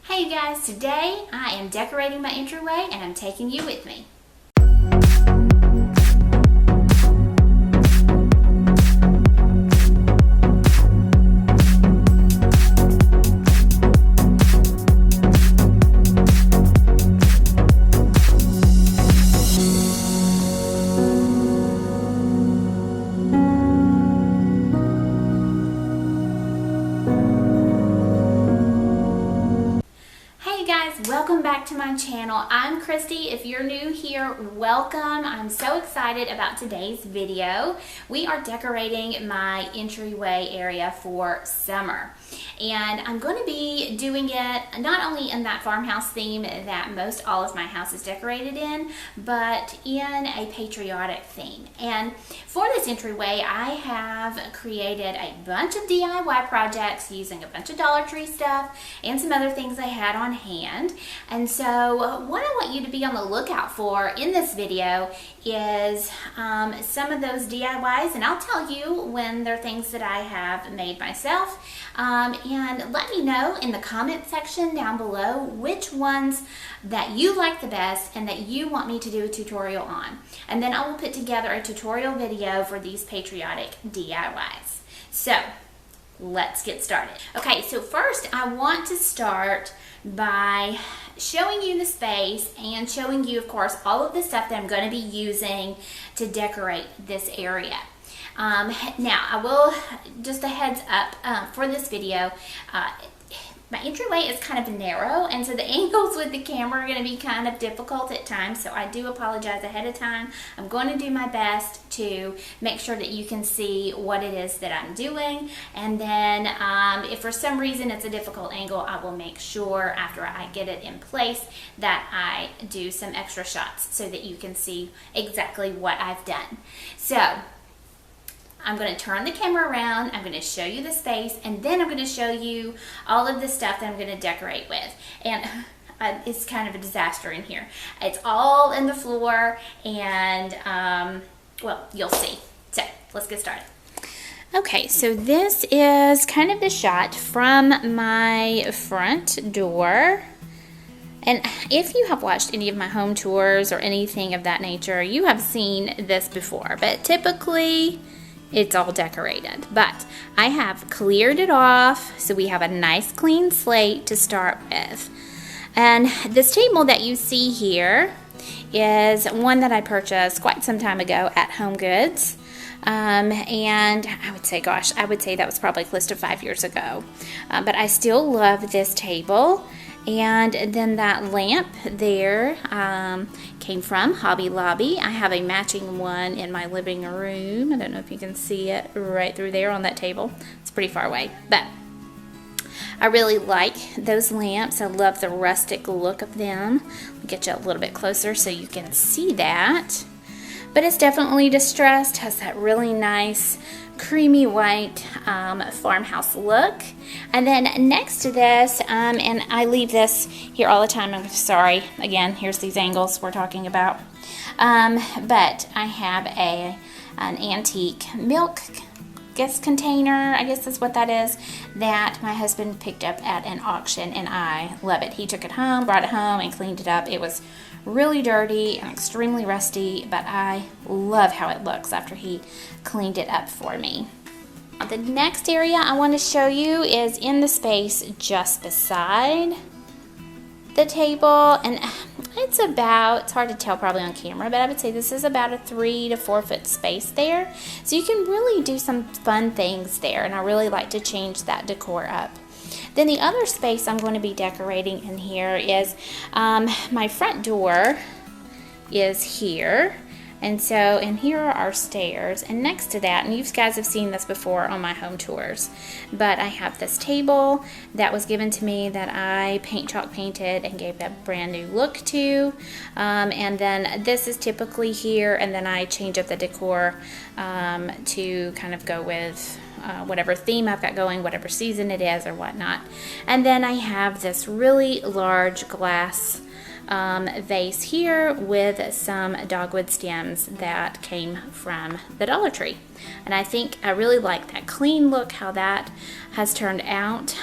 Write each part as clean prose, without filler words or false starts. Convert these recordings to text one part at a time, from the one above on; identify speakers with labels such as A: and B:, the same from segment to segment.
A: Hey you guys, today I am decorating my entryway and I'm taking you with me. Welcome back to my channel. I'm Christy. If you're new here, welcome. I'm so excited about today's video. We are decorating my entryway area for summer. And I'm going to be doing it not only in that farmhouse theme that most all of my house is decorated in, but in a patriotic theme. And for this entryway, I have created a bunch of DIY projects using a bunch of Dollar Tree stuff and some other things I had on hand. And so what I want you to be on the lookout for in this video is some of those DIYs, and I'll tell you when they're things that I have made myself. And let me know in the comment section down below which ones that you like the best and that you want me to do a tutorial on. And then I will put together a tutorial video for these patriotic DIYs. So let's get started. Okay, so first I want to start by showing you the space and showing you, of course, all of the stuff that I'm going to be using to decorate this area. Now, I will, just a heads up for this video, my entryway is kind of narrow, and so the angles with the camera are going to be kind of difficult at times, so I do apologize ahead of time. I'm going to do my best to make sure that you can see what it is that I'm doing, and then if for some reason it's a difficult angle, I will make sure after I get it in place that I do some extra shots so that you can see exactly what I've done. So I'm going to turn the camera around, I'm going to show you the space, and then I'm going to show you all of the stuff that I'm going to decorate with. And it's kind of a disaster in here. It's all in the floor, and well, you'll see. So let's get started. Okay, so this is kind of the shot from my front door. And if you have watched any of my home tours or anything of that nature, you have seen this before, but typically it's all decorated. But I have cleared it off so we have a nice clean slate to start with. And this table that you see here is one that I purchased quite some time ago at Home Goods. And I would say that was probably close to 5 years ago. But I still love this table. And then that lamp there came from Hobby Lobby. I have a matching one in my living room. I don't know if you can see it right through there on that table. It's pretty far away, but I really like those lamps. I love the rustic look of them. I'll get you a little bit closer so you can see that. But it's definitely distressed, has that really nice creamy white farmhouse look. And then next to this, and I leave this here all the time, I'm sorry, again, here's these angles we're talking about. But I have an antique milk container, I guess that's what that is, that my husband picked up at an auction, and I love it. He took it home, brought it home, and cleaned it up. It was really dirty and extremely rusty, but I love how it looks after he cleaned it up for me. The next area I want to show you is in the space just beside the table, and it's hard to tell probably on camera, but I would say this is about a 3 to 4 foot space there, so you can really do some fun things there, and I really like to change that decor up. Then the other space I'm going to be decorating in here is my front door is here. And so, and here are our stairs, and next to that, and you guys have seen this before on my home tours, but I have this table that was given to me that I chalk painted and gave that brand new look to, and then this is typically here, and then I change up the decor to kind of go with whatever theme I've got going, whatever season it is or whatnot. And then I have this really large glass vase here with some dogwood stems that came from the Dollar Tree. And I think I really like that clean look, how that has turned out.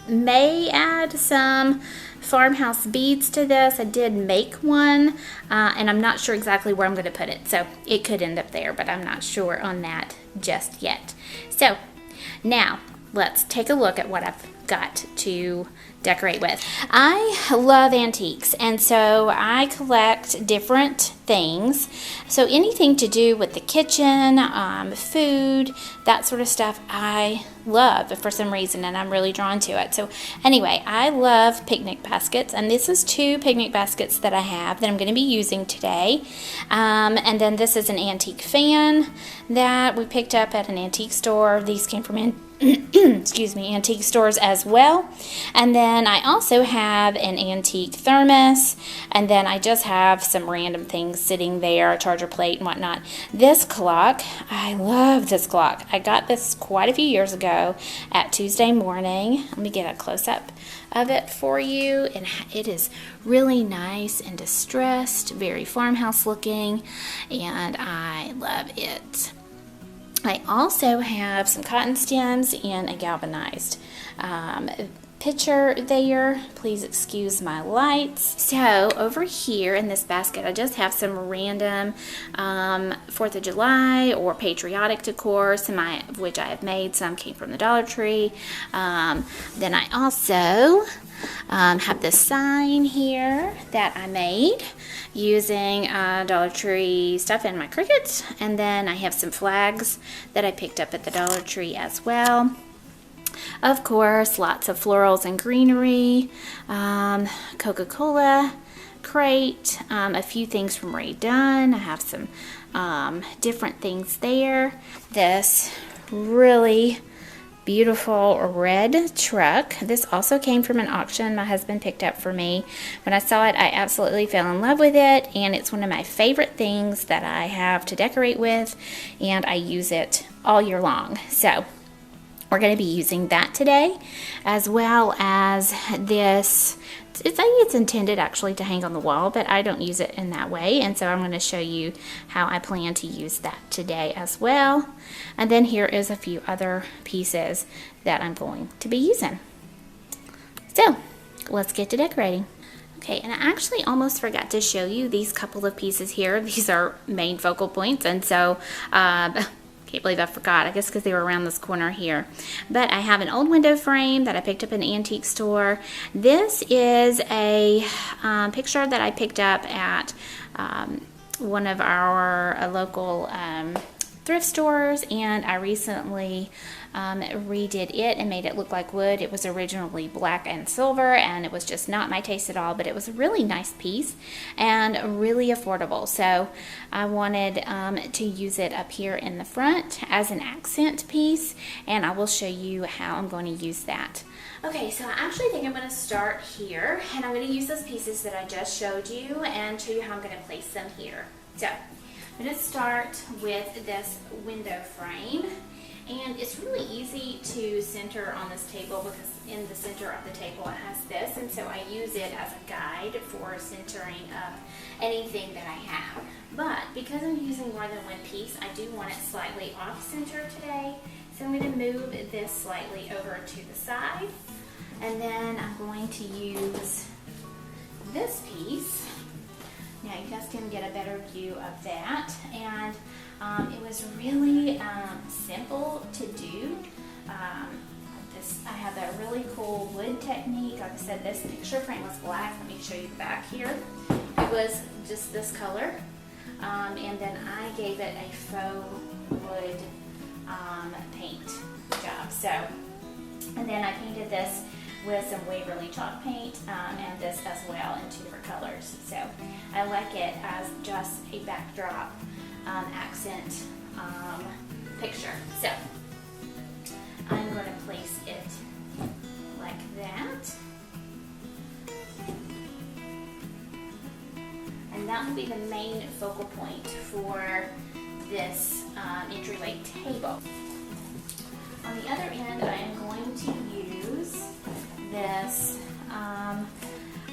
A: may add some Farmhouse beads to this. I did make one, and I'm not sure exactly where I'm going to put it. So it could end up there, but I'm not sure on that just yet. So now let's take a look at what I've got to decorate with. I love antiques, and so I collect different things. So anything to do with the kitchen, food, that sort of stuff, I love for some reason, and I'm really drawn to it. So anyway, I love picnic baskets, and this is 2 picnic baskets that I have that I'm going to be using today. And then this is an antique fan that we picked up at an antique store. These came from excuse me, antique stores as well. And then I also have an antique thermos, and then I just have some random things sitting there, a charger plate and whatnot. This clock, I love this clock. I got this quite a few years ago at Tuesday morning. Let me get a close-up of it for you, and it is really nice and distressed, very farmhouse looking, and I love it. I also have some cotton stems and a galvanized pitcher there. Please excuse my lights. So over here in this basket, I just have some random 4th of July or Patriotic decor, some of which I have made. Some came from the Dollar Tree. Then I also have this sign here that I made using Dollar Tree stuff and my Cricut. And then I have some flags that I picked up at the Dollar Tree as well. Of course, lots of florals and greenery, Coca-Cola crate, a few things from Ray Dunn. I have some different things there. This really beautiful red truck. This also came from an auction my husband picked up for me. When I saw it, I absolutely fell in love with it, and it's one of my favorite things that I have to decorate with, and I use it all year long. So we're going to be using that today, as well as this. I think it's intended actually to hang on the wall, but I don't use it in that way, and so I'm going to show you how I plan to use that today as well. And then here is a few other pieces that I'm going to be using. So let's get to decorating. Okay, and I actually almost forgot to show you these couple of pieces here. These are main focal points, and so can't believe I forgot. I guess because they were around this corner here. But I have an old window frame that I picked up in an antique store. This is a picture that I picked up at one of our local thrift stores, and I recently redid it and made it look like wood. It was originally black and silver, and it was just not my taste at all, but it was a really nice piece and really affordable. So I wanted to use it up here in the front as an accent piece, and I will show you how I'm going to use that. Okay, so I actually think I'm going to start here, and I'm going to use those pieces that I just showed you and show you how I'm going to place them here. So I'm going to start with this window frame, and it's really easy to center on this table because in the center of the table it has this, and so I use it as a guide for centering up anything that I have. But because I'm using more than one piece, I do want it slightly off center today, so I'm going to move this slightly over to the side, and then I'm going to use this piece. Now you guys can get a better view of that, and it was really simple to do. I have a really cool wood technique. Like I said, this picture frame was black. Let me show you the back here. It was just this color, and then I gave it a faux wood paint job. So, and then I painted this with some Waverly chalk paint and this as well in 2 different colors. So I like it as just a backdrop accent picture. So I'm going to place it like that. And that will be the main focal point for this entryway table. On the other end, I am going to use this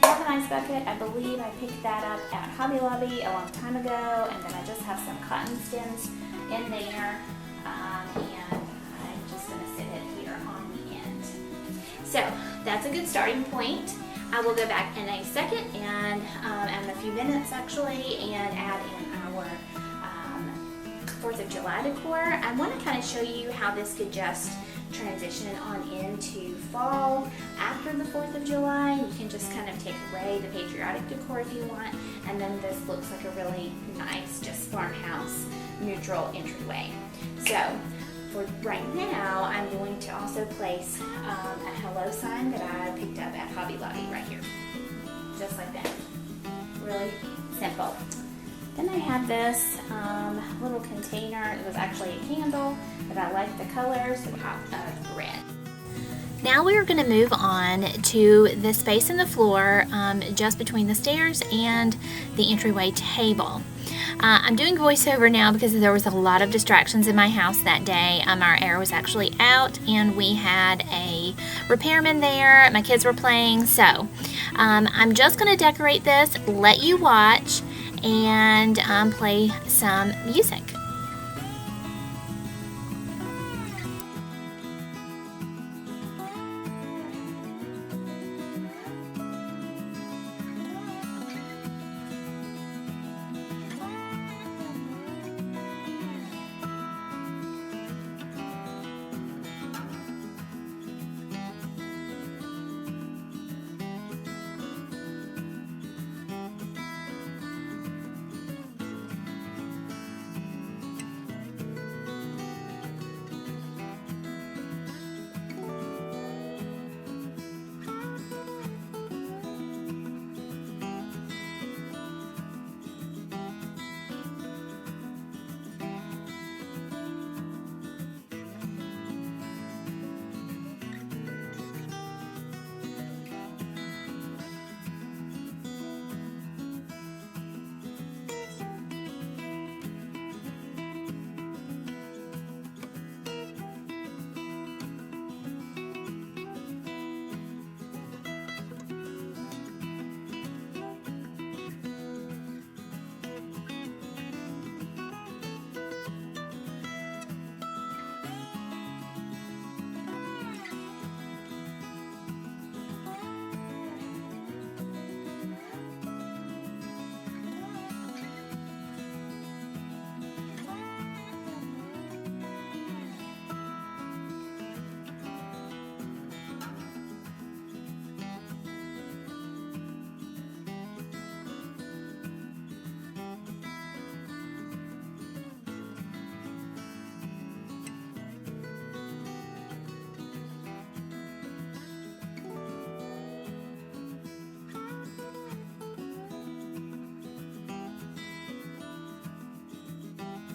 A: galvanized bucket. I believe I picked that up at Hobby Lobby a long time ago, and then I just have some cotton stems in there, and I'm just going to sit it here on the end. So that's a good starting point. I will go back in a second and in a few minutes actually, and add in our 4th of July decor. I want to kind of show you how this could just transition on into fall after the 4th of July. You can just kind of take away the patriotic decor if you want, and then this looks like a really nice, just farmhouse neutral entryway. So for right now, I'm going to also place a hello sign that I picked up at Hobby Lobby right here. Just like that. Really simple. Then I have this little container. It was actually a candle, but I like the color, so of red. Now we are going to move on to the space in the floor just between the stairs and the entryway table. I'm doing voiceover now because there was a lot of distractions in my house that day. Our air was actually out and we had a repairman there. My kids were playing, so I'm just going to decorate this, let you watch, and play some music.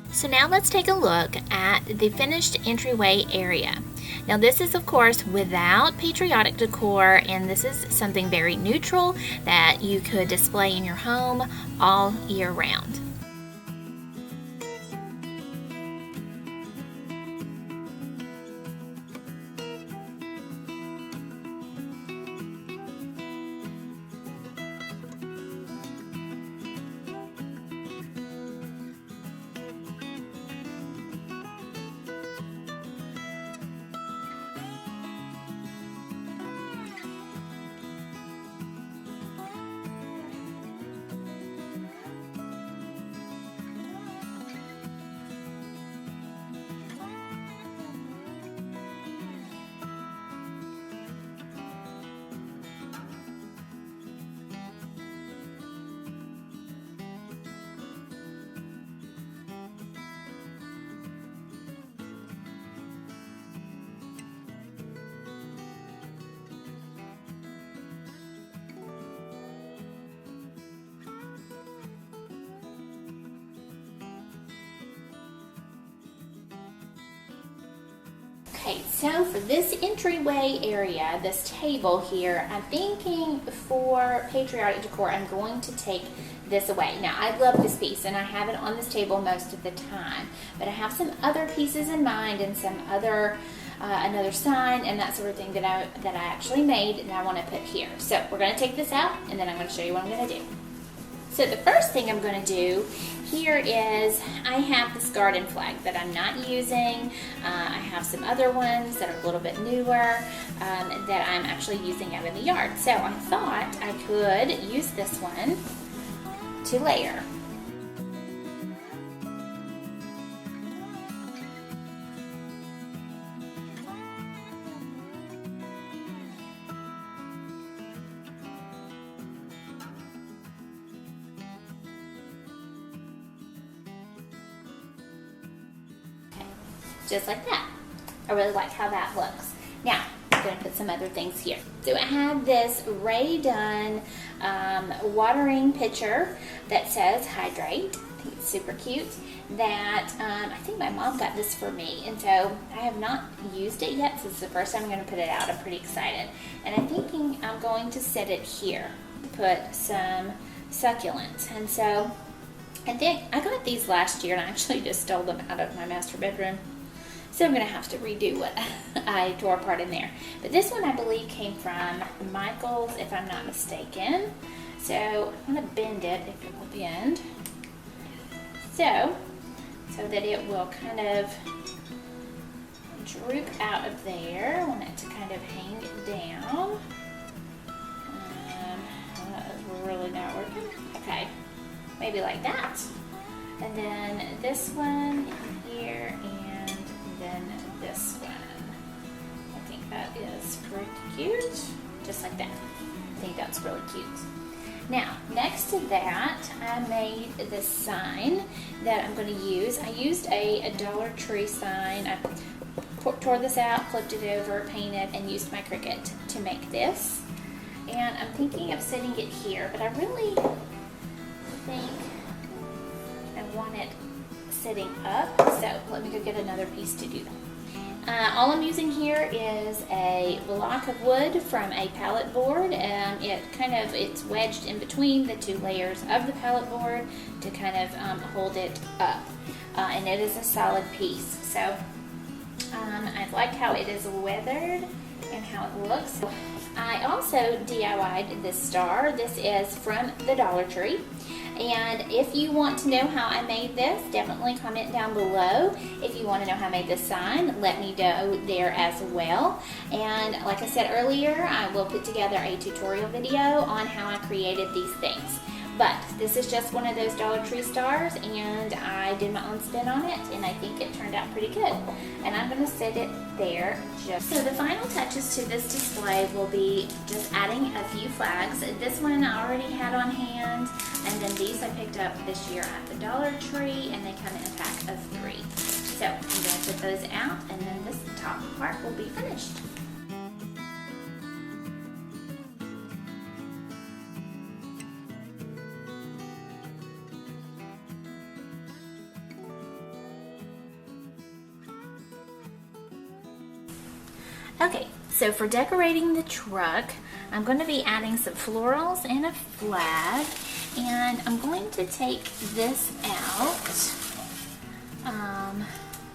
A: So now let's take a look at the finished entryway area. Now this is of course without patriotic decor, and this is something very neutral that you could display in your home all year round. Okay, so for this entryway area, this table here, I'm thinking for patriotic decor, I'm going to take this away. Now, I love this piece, and I have it on this table most of the time, but I have some other pieces in mind and some other, another sign and that sort of thing that I actually made and I want to put here. So we're going to take this out, and then I'm going to show you what I'm going to do. So the first thing I'm going to do here is I have this garden flag that I'm not using. I have some other ones that are a little bit newer that I'm actually using out in the yard. So I thought I could use this one to layer. Just like that. I really like how that looks. Now, I'm going to put some other things here. So I have this Ray Dunn watering pitcher that says hydrate. I think it's super cute. That I think my mom got this for me, and so I have not used it yet. So it's the first time I'm going to put it out. I'm pretty excited. And I'm thinking I'm going to set it here. Put some succulents. And so I think I got these last year, and I actually just stole them out of my master bedroom. So I'm going to have to redo what I tore apart in there. But this one I believe came from Michael's, if I'm not mistaken. So I'm going to bend it, if it will bend. So that it will kind of droop out of there. I want it to kind of hang down. That's really not working. Okay, maybe like that. And then this one here, and then this one. I think that is pretty cute. Just like that. I think that's really cute. Now, next to that, I made this sign that I'm going to use. I used a Dollar Tree sign. I tore this out, flipped it over, painted, and used my Cricut to make this. And I'm thinking of setting it here, but I really think I want it sitting up, so let me go get another piece to do that. All I'm using here is a block of wood from a pallet board, and it's wedged in between the two layers of the pallet board to kind of hold it up, and it is a solid piece. So I like how it is weathered and how it looks. I also DIY'd this star. This is from the Dollar Tree. And if you want to know how I made this, definitely comment down below. If you want to know how I made this sign, let me know there as well. And like I said earlier, I will put together a tutorial video on how I created these things. But this is just one of those Dollar Tree stars, and I did my own spin on it, and I think it turned out pretty good. And I'm going to set it there. So the final touches to this display will be just adding a few flags. This one I already had on hand, and then these I picked up this year at the Dollar Tree, and they come in a pack of 3. So I'm going to put those out, and then this top part will be finished. Okay, so for decorating the truck, I'm going to be adding some florals and a flag, and I'm going to take this out.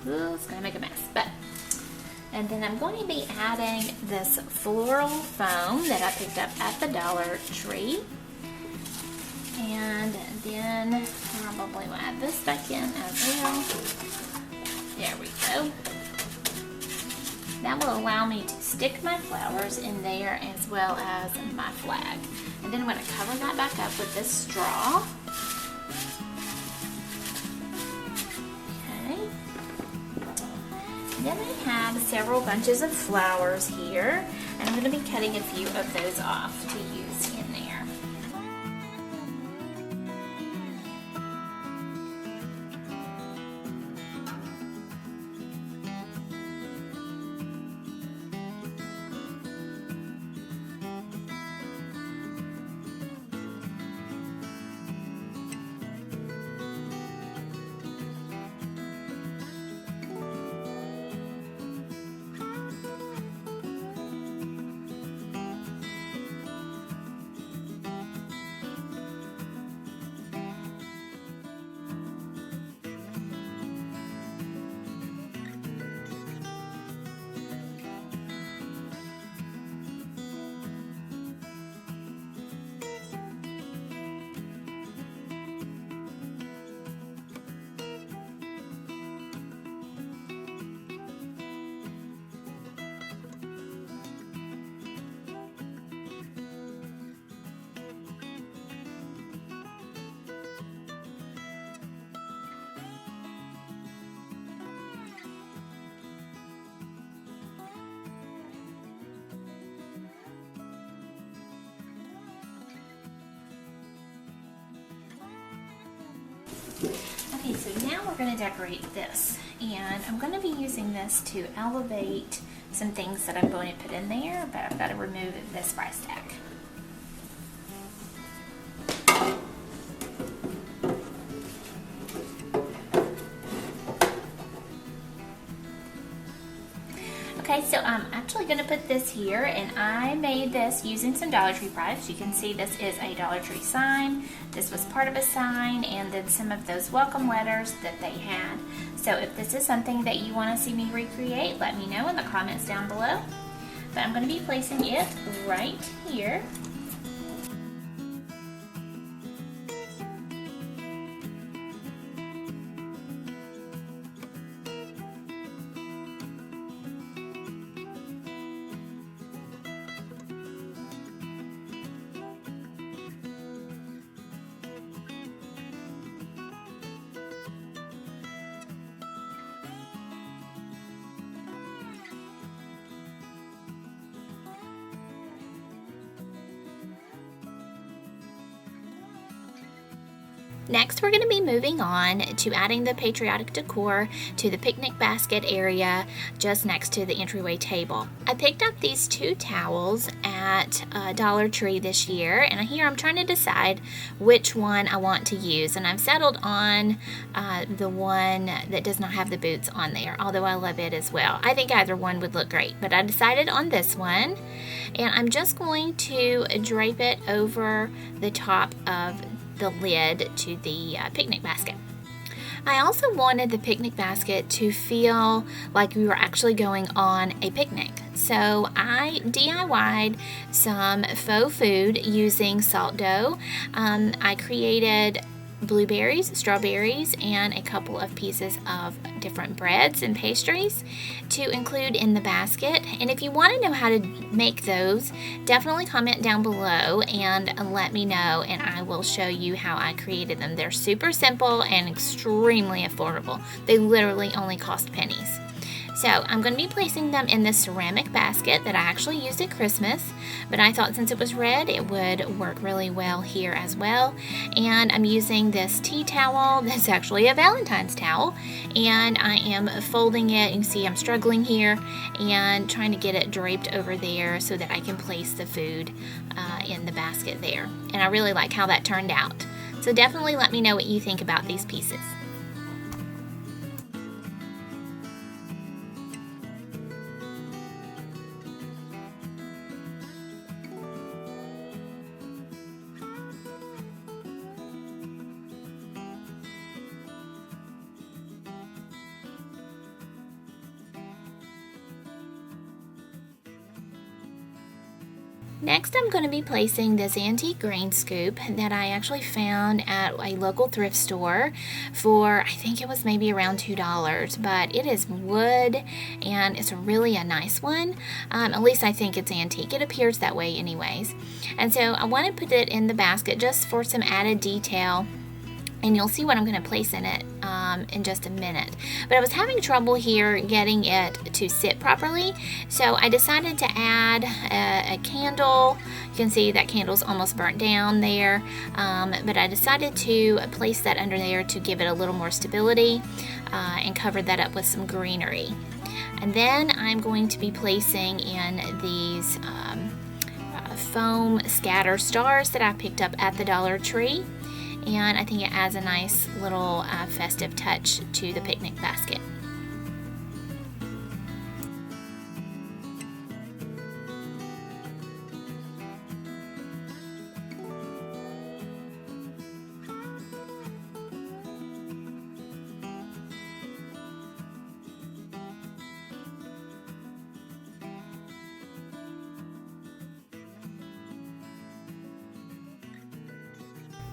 A: It's going to make a mess, and then I'm going to be adding this floral foam that I picked up at the Dollar Tree, and then probably will add this back in as well. There we go. That will allow me to stick my flowers in there as well as my flag. And then I'm going to cover that back up with this straw. Okay. Then I have several bunches of flowers here, and I'm going to be cutting a few of those off to use in there. Okay, so now we're going to decorate this, and I'm going to be using this to elevate some things that I'm going to put in there, but I've got to remove this price tag. Okay, so I'm actually going to put this here, and I made this using some Dollar Tree products. You can see this is a Dollar Tree sign. This was part of a sign, and then some of those welcome letters that they had. So if this is something that you want to see me recreate, let me know in the comments down below. But I'm going to be placing it right here. Next, we're going to be moving on to adding the Patriotic decor to the picnic basket area just next to the entryway table. I picked up these 2 towels at Dollar Tree this year, and here I'm trying to decide which one I want to use, and I've settled on the one that does not have the boots on there, although I love it as well. I think either one would look great, but I decided on this one, and I'm just going to drape it over the top of the lid to the picnic basket. I also wanted the picnic basket to feel like we were actually going on a picnic. So I DIY'd some faux food using salt dough. I created blueberries, strawberries, and a couple of pieces of different breads and pastries to include in the basket. And if you want to know how to make those, definitely comment down below and let me know, and I will show you how I created them. They're super simple and extremely affordable. They literally only cost pennies. So I'm going to be placing them in this ceramic basket that I actually used at Christmas, but I thought since it was red, it would work really well here as well. And I'm using this tea towel that's actually a Valentine's towel, and I am folding it. You can see I'm struggling here and trying to get it draped over there so that I can place the food in the basket there. And I really like how that turned out. So definitely let me know what you think about these pieces. Next, I'm going to be placing this antique grain scoop that I actually found at a local thrift store for, I think it was maybe around $2, but it is wood and it's really a nice one. At least I think it's antique. It appears that way anyways. And so I want to put it in the basket just for some added detail. And you'll see what I'm going to place in it in just a minute. But I was having trouble here getting it to sit properly, so I decided to add a candle. You can see that candle's almost burnt down there, but I decided to place that under there to give it a little more stability and cover that up with some greenery. And then I'm going to be placing in these foam scatter stars that I picked up at the Dollar Tree. And I think it adds a nice little festive touch to the picnic basket.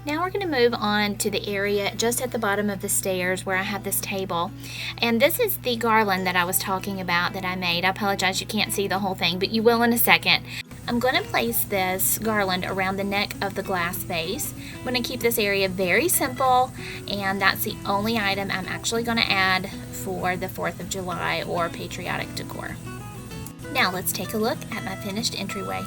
A: Now we're going to move on to the area just at the bottom of the stairs where I have this table. And this is the garland that I was talking about that I made. I apologize you can't see the whole thing, but you will in a second. I'm going to place this garland around the neck of the glass vase. I'm going to keep this area very simple, and that's the only item I'm actually going to add for the 4th of July or Patriotic decor. Now let's take a look at my finished entryway.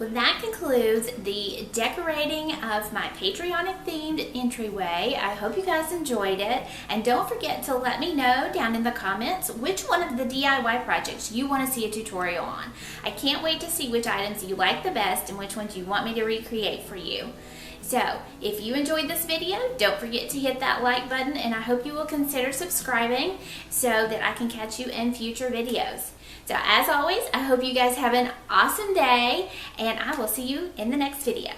A: Well, that concludes the decorating of my patriotic themed entryway. I hope you guys enjoyed it, and don't forget to let me know down in the comments which one of the DIY projects you want to see a tutorial on. I can't wait to see which items you like the best and which ones you want me to recreate for you. So, if you enjoyed this video, don't forget to hit that like button, and I hope you will consider subscribing so that I can catch you in future videos. So as always, I hope you guys have an awesome day, and I will see you in the next video.